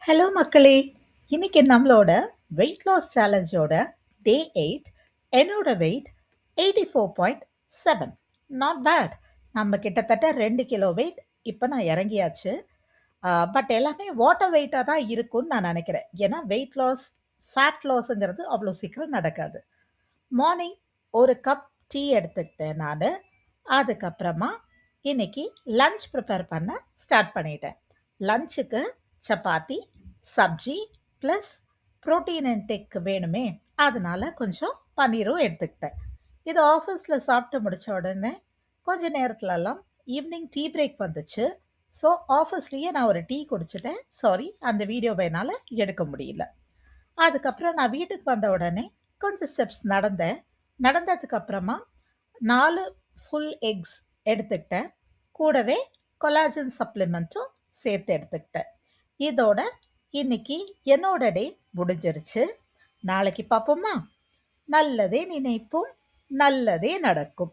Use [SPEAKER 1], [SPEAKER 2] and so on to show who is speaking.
[SPEAKER 1] Hello மக்களே! இன்னைக்கு நம்மளோட வெயிட் லாஸ் சேலஞ்சோட டே 8. என்னோட வெயிட் 84.7. Not bad. நம்ம கிட்டத்தட்ட 2 கிலோ வெயிட் இப்ப நான் இறங்கியாச்சு. பட் எல்லாமே வாட்டர் வெயிட்டா தான் இருக்கும்னு நான் நினைக்கிறேன். ஏன்னா வெயிட் லாஸ், ஃபேட் லாஸ்ங்கிறது அவ்வளோ சீக்கிரம் நடக்காது. மார்னிங் ஒரு கப் டீ எடுத்துக்கிட்டேன் நானு. அதுக்கப்புறமா இன்னைக்கு லஞ்ச் ப்ரிப்பேர் பண்ண ஸ்டார்ட் பண்ணிட்டேன். லஞ்சுக்கு chapati, sabzi plus protein intake வேணுமே, அதனால கொஞ்சம் பன்னீரும் எடுத்துக்கிட்டேன். இது ஆஃபீஸில் சாப்பிட்டு முடிச்ச உடனே கொஞ்ச நேரத்துலலாம் ஈவினிங் டீ பிரேக் வந்துச்சு. ஸோ ஆஃபீஸ்லேயே நான் ஒரு டீ குடிச்சிட்டேன். சாரி, அந்த வீடியோவை என்னால் எடுக்க முடியல. அதுக்கப்புறம் நான் வீட்டுக்கு வந்த உடனே கொஞ்சம் ஸ்டெப்ஸ் நடந்தேன். நடந்ததுக்கு அப்புறமா 4 ஃபுல் எக்ஸ் எடுத்துக்கிட்டேன். கூடவே கொலாஜன் சப்ளிமெண்ட்டும் சேர்த்து எடுத்துக்கிட்டேன். இதோட இன்னைக்கு என்னோட டே முடிஞ்சிருச்சு. நாளைக்கு பார்ப்போமா? நல்லதே நினைப்போம், நல்லதே நடக்கும்.